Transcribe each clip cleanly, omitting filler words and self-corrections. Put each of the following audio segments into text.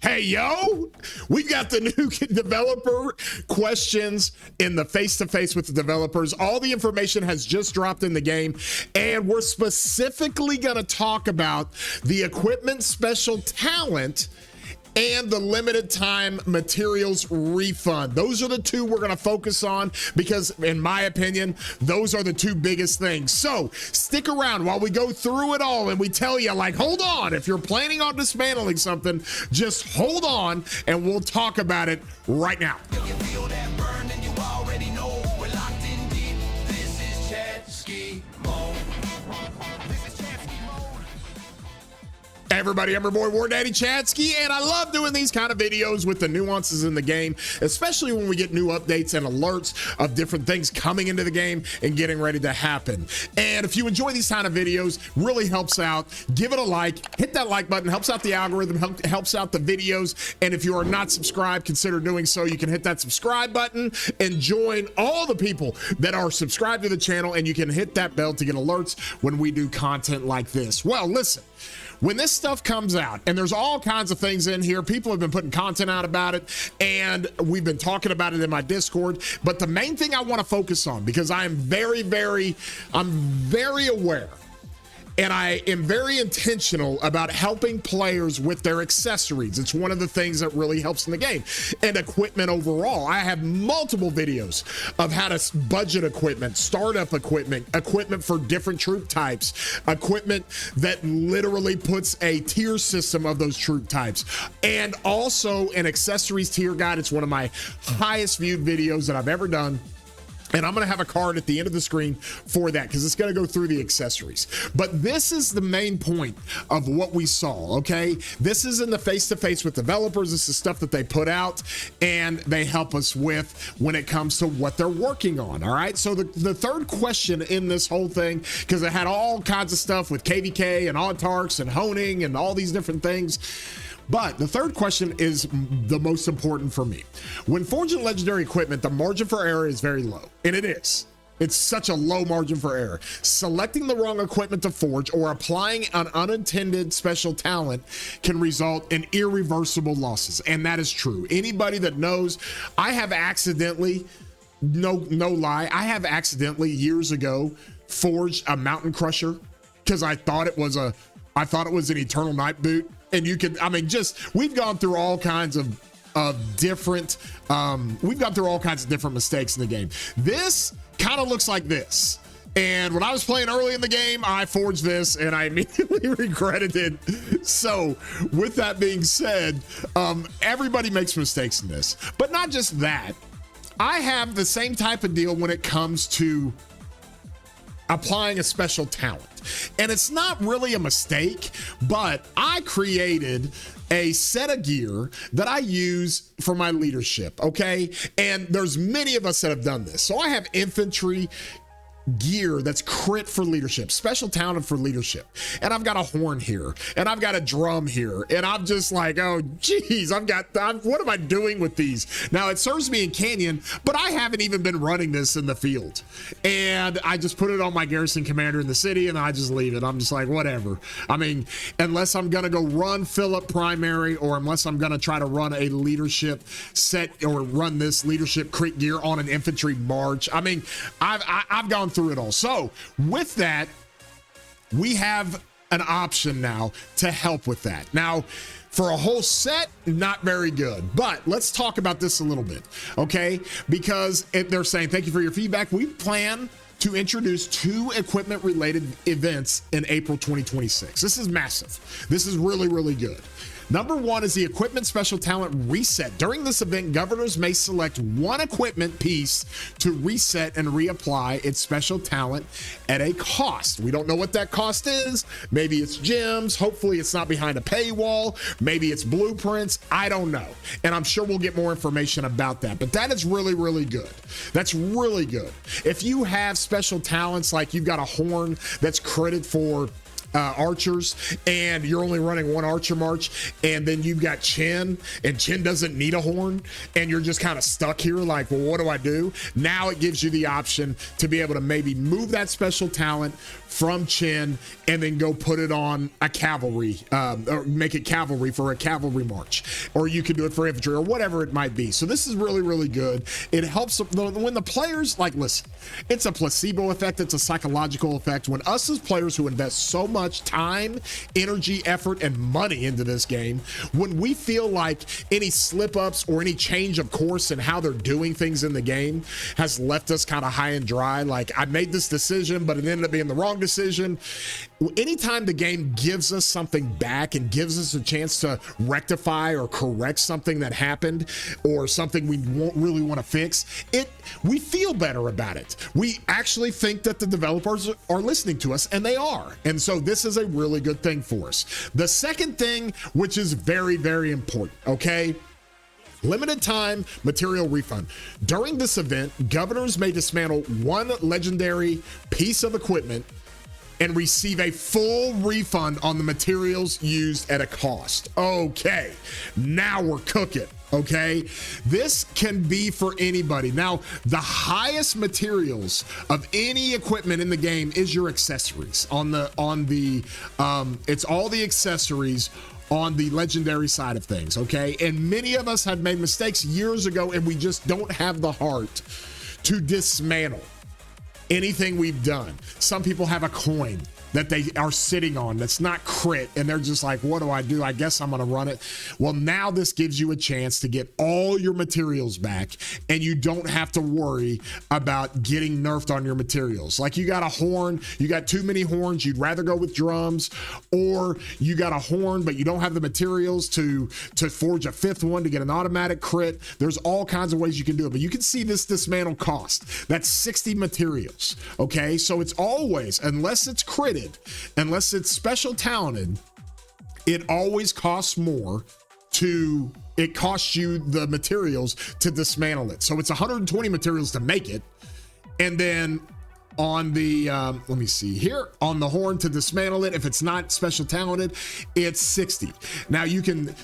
Hey, yo, we've got the new developer questions in the face-to-face with the developers. All the information has just dropped in the game, and we're specifically going to talk about the equipment special talent and the limited time materials refund. Those are the two we're going to focus on because, in my opinion, those are the two biggest things. So stick around while we go through it all and we tell you, like, hold on. If you're planning on dismantling something, just hold on and we'll talk about it right now. Hey everybody, I'm your boy War Daddy Chadsky, and I love doing these kind of videos with the nuances in the game, especially when we get new updates and alerts of different things coming into the game and getting ready to happen. And if you enjoy these kind of videos, really helps out. Give it a like, hit that like button, helps out the algorithm, helps out the videos. And if you are not subscribed, consider doing so. You can hit that subscribe button and join all the people that are subscribed to the channel, and you can hit that bell to get alerts when we do content like this. Well, listen. When this stuff comes out, and there's all kinds of things in here, people have been putting content out about it, and we've been talking about it in my Discord, but the main thing I want to focus on, because I'm very aware, and I am very intentional about helping players with their accessories. It's one of the things that really helps in the game. And equipment overall. I have multiple videos of how to budget equipment, startup equipment, equipment for different troop types, equipment that literally puts a tier system of those troop types, and also an accessories tier guide. It's one of my highest viewed videos that I've ever done. And I'm going to have a card at the end of the screen for that because it's going to go through the accessories. But this is the main point of what we saw, okay? This is in the face-to-face with developers. This is stuff that they put out and they help us with when it comes to what they're working on, all right? So the third question in this whole thing, because it had all kinds of stuff with KVK and Autarks and honing and all these different things. But the third question is the most important for me. When forging legendary equipment, the margin for error is very low, and it is. It's such a low margin for error. Selecting the wrong equipment to forge or applying an unintended special talent can result in irreversible losses, and that is true. Anybody that knows, I have accidentally, no lie, I have accidentally years ago forged a mountain crusher because I thought it was an Eternal Night boot. And you can, I mean, we've gone through all kinds of different mistakes in the game. This kind of looks like this. And when I was playing early in the game, I forged this and I immediately regretted it. So with that being said, everybody makes mistakes in this, but not just that. I have the same type of deal when it comes to applying a special talent. And it's not really a mistake, but I created a set of gear that I use for my leadership, okay? And there's many of us that have done this. So I have infantry gear that's crit for leadership, special talent for leadership, and I've got a horn here and I've got a drum here, and I'm just like, oh geez, what am I doing with these? Now it serves me in Canyon, but I haven't even been running this in the field, and I just put it on my garrison commander in the city and I just leave it. I'm just like, whatever. I mean, unless I'm gonna go run Philip primary, or unless I'm gonna try to run a leadership set or run this leadership crit gear on an infantry march. I mean, I've gone through it all. So with that, we have an option now to help with that. Now, for a whole set, not very good, but let's talk about this a little bit, okay? Because they're saying, thank you for your feedback. We plan to introduce 2 equipment related events in April 2026. This is massive. This is really, really good. Number 1 is the equipment special talent reset. During this event, governors may select one equipment piece to reset and reapply its special talent at a cost. We don't know what that cost is. Maybe it's gems. Hopefully it's not behind a paywall. Maybe it's blueprints. I don't know. And I'm sure we'll get more information about that. But that is really, really good. That's really good. If you have special talents, like you've got a horn that's critted for archers, and you're only running one archer march, and then you've got Chen, and Chen doesn't need a horn, and you're just kind of stuck here like, well, what do I do? Now it gives you the option to be able to maybe move that special talent from Chen and then go put it on a cavalry, or make it cavalry for a cavalry march, or you can do it for infantry or whatever it might be. So this is really, really good. It helps when the players, like, listen, it's a placebo effect. It's a psychological effect. When us as players who invest so much time, energy, effort, and money into this game, when we feel like any slip ups or any change of course in how they're doing things in the game has left us kind of high and dry, like, I made this decision, but it ended up being the wrong decision. Anytime the game gives us something back and gives us a chance to rectify or correct something that happened or something we won't really want to fix, we feel better about it. We actually think that the developers are listening to us, and they are. And so this is a really good thing for us. The second thing, which is very, very important, okay? Limited time material refund. During this event, governors may dismantle one legendary piece of equipment and receive a full refund on the materials used at a cost. Okay, now we're cooking. Okay, this can be for anybody. Now, the highest materials of any equipment in the game is your accessories. It's all the accessories on the legendary side of things. Okay, and many of us have made mistakes years ago, and we just don't have the heart to dismantle anything we've done. Some people have a coin that they are sitting on that's not crit, and they're just like, what do? I guess I'm gonna run it. Well, now this gives you a chance to get all your materials back, and you don't have to worry about getting nerfed on your materials. Like, you got a horn, you got too many horns, you'd rather go with drums, or you got a horn but you don't have the materials to forge a fifth one to get an automatic crit. There's all kinds of ways you can do it, but you can see this dismantle cost. That's 60 materials. Okay, so it's always, unless it's critted, unless it's special talented, it always costs more it costs you the materials to dismantle it. So it's 120 materials to make it, and then on the let me see here, on the horn to dismantle it, if it's not special talented, it's 60. Now you can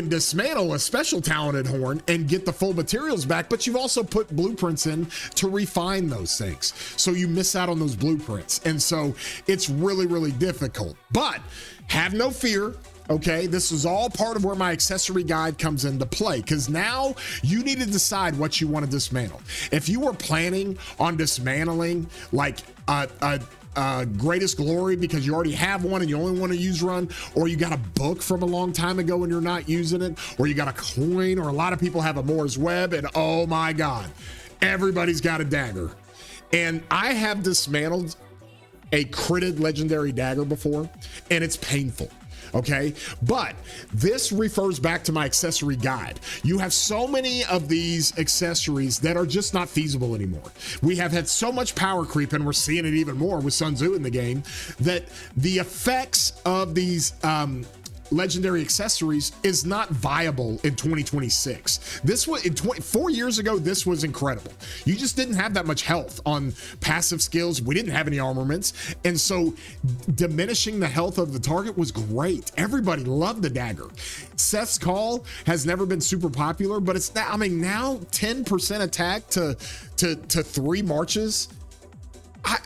dismantle a special talented horn and get the full materials back, but you've also put blueprints in to refine those things, so you miss out on those blueprints, and so it's really, really difficult. But have no fear. Okay, this is all part of where my accessory guide comes into play, because now you need to decide what you want to dismantle. If you were planning on dismantling like Greatest Glory because you already have one and you only want to use run, or you got a book from a long time ago and you're not using it, or you got a coin, or a lot of people have a Moore's Web, and oh my God, everybody's got a dagger. And I have dismantled a critted legendary dagger before, and it's painful. Okay, but this refers back to my accessory guide. You have so many of these accessories that are just not feasible anymore. We have had so much power creep, and we're seeing it even more with Sun Tzu in the game, that the effects of these legendary accessories is not viable in 2026. This was 4 years ago. This was incredible. You just didn't have that much health on passive skills. We didn't have any armaments, and so diminishing the health of the target was great. Everybody loved the dagger. Seth's Call has never been super popular, but it's now, I mean, now 10% attack to 3 marches.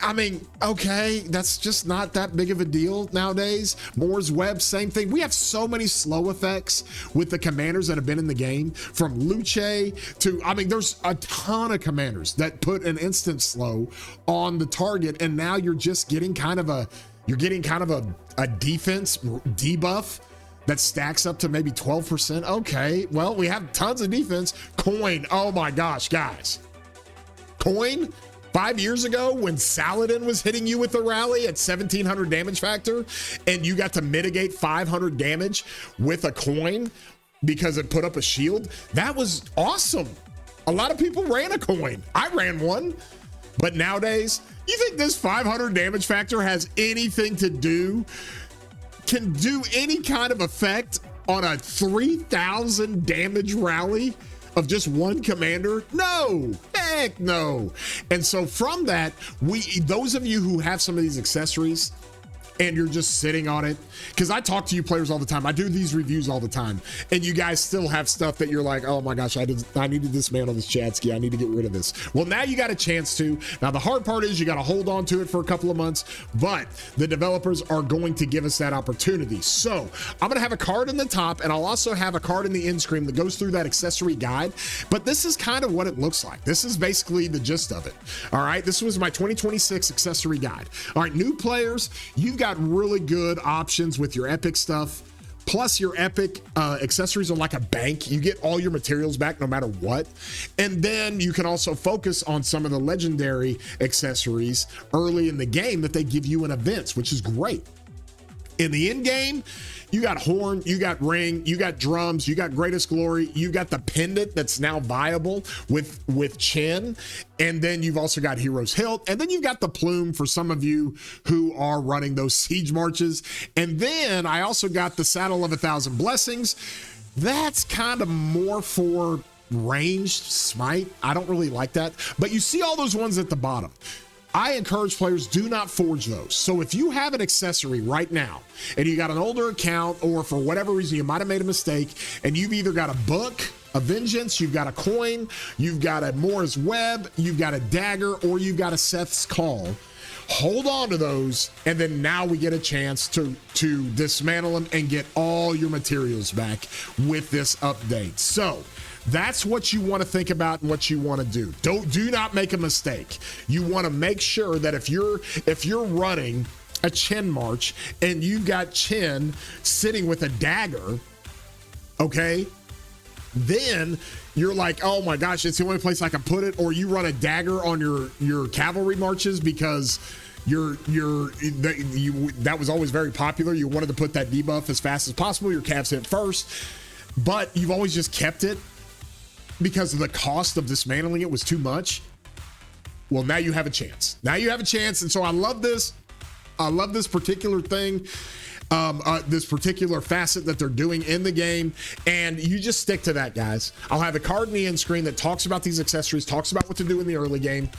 I mean, okay, that's just not that big of a deal nowadays. Moore's Web, same thing. We have so many slow effects with the commanders that have been in the game, from Luce to, I mean, there's a ton of commanders that put an instant slow on the target, and now you're just getting kind of a defense debuff that stacks up to maybe 12%. Okay, well, we have tons of defense. Coin, oh my gosh, guys. Coin? 5 years ago, when Saladin was hitting you with a rally at 1700 damage factor, and you got to mitigate 500 damage with a coin because it put up a shield, that was awesome. A lot of people ran a coin. I ran one. But nowadays, you think this 500 damage factor has anything to do, can do any kind of effect on a 3000 damage rally of just one commander? No, heck no. And so from that, those of you who have some of these accessories, and you're just sitting on it, because I talk to you players all the time. I do these reviews all the time, and you guys still have stuff that you're like, oh my gosh, I need to dismantle this Chatsky. I need to get rid of this. Well, now you got a chance to. Now, the hard part is you got to hold on to it for a couple of months, but the developers are going to give us that opportunity. So I'm going to have a card in the top, and I'll also have a card in the end screen that goes through that accessory guide. But this is kind of what it looks like. This is basically the gist of it. All right, this was my 2026 accessory guide. All right, new players, you've got really good options with your epic stuff. Plus, your epic accessories are like a bank. You get all your materials back no matter what. And then you can also focus on some of the legendary accessories early in the game that they give you in events, which is great. In the end game, you got horn, you got ring, you got drums, you got greatest glory, you got the pendant that's now viable with chin, and then you've also got hero's hilt, and then you've got the plume for some of you who are running those siege marches. And then I also got the saddle of 1,000 blessings. That's kind of more for ranged smite. I don't really like that, but you see all those ones at the bottom. I encourage players, do not forge those. So if you have an accessory right now and you got an older account, or for whatever reason you might have made a mistake, and you've either got a book, a vengeance, you've got a coin, you've got a Moore's web, you've got a dagger, or you've got a Seth's call, hold on to those, and then now we get a chance to dismantle them and get all your materials back with this update. So that's what you want to think about and what you want to do. Do not make a mistake. You want to make sure that if you're running a Chin march and you've got Chin sitting with a dagger, okay, then you're like, oh my gosh, it's the only place I can put it. Or you run a dagger on your cavalry marches because that was always very popular. You wanted to put that debuff as fast as possible. Your calves hit first, but you've always just kept it because of the cost of dismantling it was too much. Well, now you have a chance. Now you have a chance. And so I love this. I love this particular thing, this particular facet that they're doing in the game. And you just stick to that, guys. I'll have a card in the end screen that talks about these accessories, talks about what to do in the early game,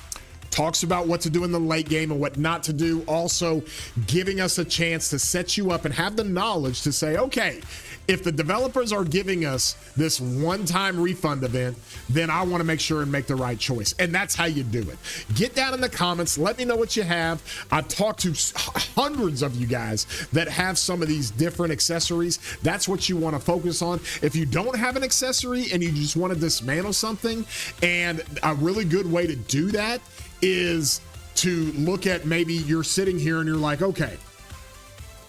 talks about what to do in the late game and what not to do. Also giving us a chance to set you up and have the knowledge to say, okay, if the developers are giving us this one-time refund event, then I want to make sure and make the right choice. And that's how you do it. Get down in the comments. Let me know what you have. I've talked to hundreds of you guys that have some of these different accessories. That's what you want to focus on. If you don't have an accessory and you just want to dismantle something, and a really good way to do that is to look at, maybe you're sitting here and you're like, okay,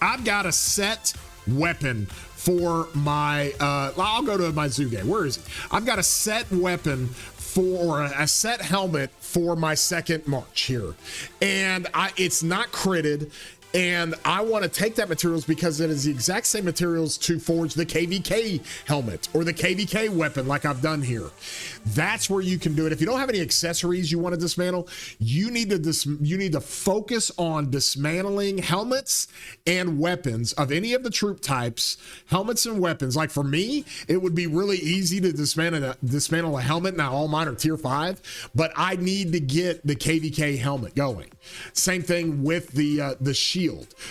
I've got a set weapon for my I'll go to my Zuge. Where is it? I've got a set weapon for a set helmet for my second march here, and it's not critted. And I want to take that materials because it is the exact same materials to forge the KVK helmet or the KVK weapon like I've done here. That's where you can do it. If you don't have any accessories you want to dismantle, you need to focus on dismantling helmets and weapons of any of the troop types, helmets and weapons. Like for me, it would be really easy to dismantle a helmet. Now all mine are tier 5, but I need to get the KVK helmet going. Same thing with the shield.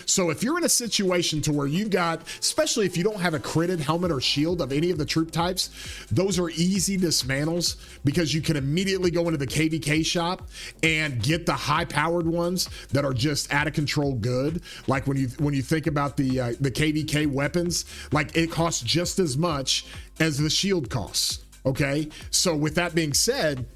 So if you're in a situation to where you've got, especially if you don't have a critted helmet or shield of any of the troop types, those are easy dismantles because you can immediately go into the KVK shop and get the high powered ones that are just out of control good. Like when you think about the KVK weapons, like it costs just as much as the shield costs. Okay. So with that being said,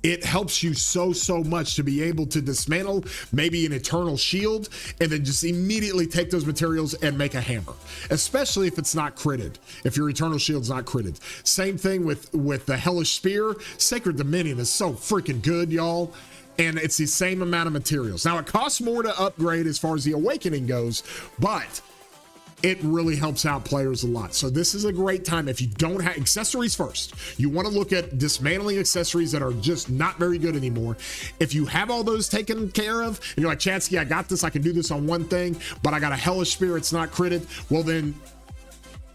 it helps you so much to be able to dismantle maybe an eternal shield and then just immediately take those materials and make a hammer, especially if it's not critted, if your eternal shield's not critted. Same thing with the hellish spear. Sacred Dominion is so freaking good, y'all, and it's the same amount of materials. Now it costs more to upgrade as far as the awakening goes, but it really helps out players a lot. So this is a great time. If you don't have accessories first, you want to look at dismantling accessories that are just not very good anymore. If you have all those taken care of and you're like, Chatsky, I got this, I can do this on one thing, but I got a hellish spear, it's not critted, well then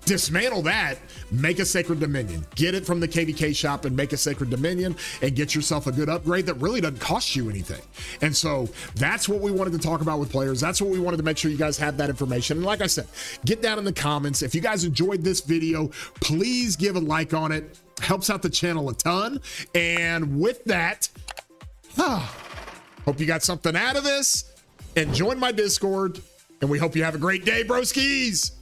dismantle that, make a Sacred Dominion. Get it from the KVK shop and make a Sacred Dominion and get yourself a good upgrade that really doesn't cost you anything. And so that's what we wanted to talk about with players. That's what we wanted to make sure you guys have that information. And like I said, get down in the comments. If you guys enjoyed this video, please give a like on it. Helps out the channel a ton. And with that, hope you got something out of this, and join my Discord, and we hope you have a great day, broskies.